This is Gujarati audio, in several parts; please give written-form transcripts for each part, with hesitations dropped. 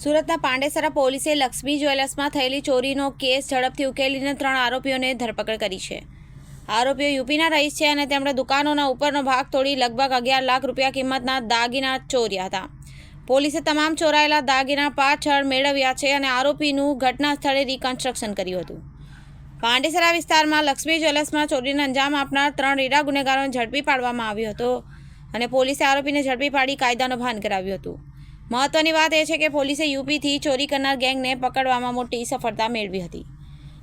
સુરતના પાંડેસરા પોલીસે લક્ષ્મી જ્વેલર્સમાં થયેલી ચોરીનો કેસ ઝડપથી ઉકેલીને 3 આરોપીઓને ધરપકડ કરી છે. આરોપીઓ યુપીના રહીશ છે અને તેમણે દુકાનોના ઉપરનો ભાગ તોડી લગભગ 11 લાખ રૂપિયા કિંમતના દાગીના ચોર્યા હતા. પોલીસે તમામ ચોરાયેલા દાગીના પાછળ મેળવ્યા છે અને આરોપીનું ઘટના સ્થળે રિકન્સ્ટ્રક્શન કર્યું હતું. પાંડેસરા વિસ્તારમાં લક્ષ્મી જ્વેલર્સમાં ચોરીને અંજામ આપનાર 3 રીઢા ગુનેગારોને ઝડપી પાડવામાં આવ્યો હતો અને પોલીસે આરોપીને ઝડપી પાડી કાયદાનો ભાન કરાવ્યું હતું. મહત્વની વાત એ છે કે પોલીસે યુપીથી ચોરી કરનાર ગેંગને પકડવામાં મોટી સફળતા મેળવી હતી.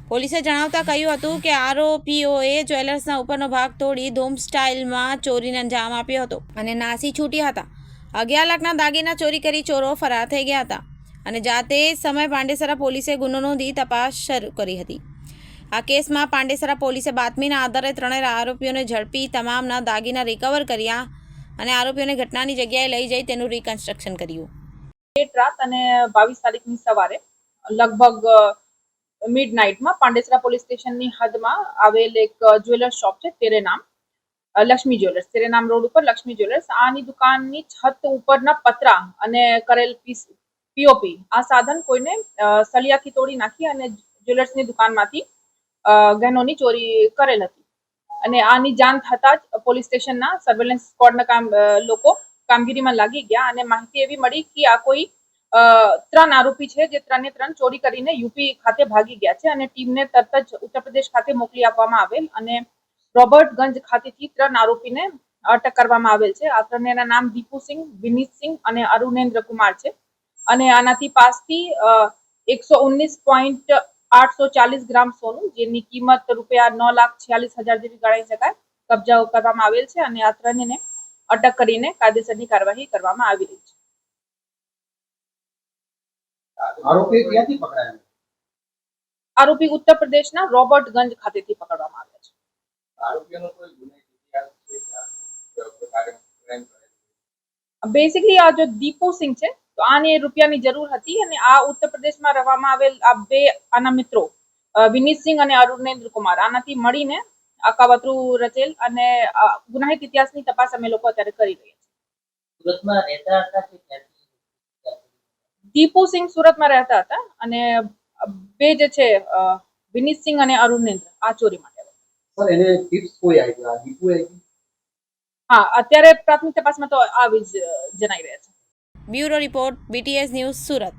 પોલીસે જણાવતા કહ્યું હતું કે આરોપીઓએ જ્વેલર્સના ઉપરનો ભાગ તોડી ધૂમ સ્ટાઇલમાં ચોરીને અંજામ આપ્યો હતો અને નાસી છૂટ્યા હતા. 11 લાખના દાગીના ચોરી કરી ચોરો ફરાર થઈ ગયા હતા અને જાતે સમય પાંડેસરા પોલીસે ગુનો નોંધી તપાસ શરૂ કરી હતી. આ કેસમાં પાંડેસરા પોલીસે બાતમીના આધારે 3 આરોપીઓને ઝડપી તમામના દાગીના રિકવર કર્યા અને આરોપીઓને ઘટનાની જગ્યાએ લઈ જઈ તેનું રિકન્સ્ટ્રક્શન કર્યું. રાત અને 22 તારીખની સવારે લગભગ મિડનાઇટમાં પાંડેસરા પોલીસ સ્ટેશનની હદમાં આવેલ એક જ્વેલર્સ શોપ છે તેરે નામ લક્ષ્મી જ્વેલર્સ, તેરે નામ રોડ ઉપર લક્ષ્મી જ્વેલર્સ. આની દુકાનની છત ઉપરના પતરા અને કરેલ પીઓપી આ સાધન કોઈને સળિયાથી તોડી નાખી અને જ્વેલર્સની દુકાનમાંથી ગહેનોની ચોરી કરેલ હતી અને આની જાણ થતાં જ પોલીસ સ્ટેશનના સર્વેલન્સ સ્ક્વોડના લોકો કામગીરીમાં લાગી ગયા અને માહિતી એવી મળી કે આ કોઈ 3 આરોપી છે જે 3 ચોરી કરીને યુપી ખાતે ભાગી ગયા છે અને ટીમને તરત જ ઉત્તર પ્રદેશ ખાતે મોકલી આપવામાં આવેલ અને રોબર્ટગંજ ખાતેથી 3 આરોપીને અટક કરવામાં આવેલ છે. આ 3 નામ દીપુ સિંહ, વિનીત સિંહ અને અરુણેન્દ્ર કુમાર છે અને આનાથી પાસથી 119.840 ગ્રામ સોનું જેની કિંમત રૂપિયા 9,46,000 જેવી ગણાઈ શકાય કબજા કરવામાં આવેલ છે અને આ 3ને અટક કરીને કાયદેસરની કાર્યવાહી કરવામાં આવી રહી છે. આરોપી ક્યાંથી પકડાયા? આરોપી ઉત્તર પ્રદેશના રોબર્ટગંજ ખાતેથી પકડવામાં આવ્યા છે. આરોપીઓનો કોઈ ગુનાહિત ઇતિહાસ છે? બેસિકલી આ જો દીપુ સિંહ છે તો આને રૂપિયાની જરૂર હતી અને આ ઉત્તર પ્રદેશમાં રહેવામાં આવેલ આ 2 આના મિત્રો વિનીત સિંહ અને અરુણેન્દ્ર કુમાર આનાથી મળીને આ કાવતરું રચેલ અને ગુનાહિત ઇતિહાસની તપાસ અમે લોકો અત્યારે કરી રહ્યા છીએ. સુરતમાં રહેતા હતા કે ક્યાંથી? દીપુ સિંહ સુરતમાં રહેતા હતા અને 2 જે છે વિનીત સિંહ અને અરુણેન્દ્ર આ ચોરી માટે. સર એને ટિપ્સ કોઈ આવી આ દીપુ આવી? હા, અત્યારે પ્રાથમિક તપાસમાં તો આવી જ જણાઈ રહ્યા છે. Bureau report, BTS news, Surat.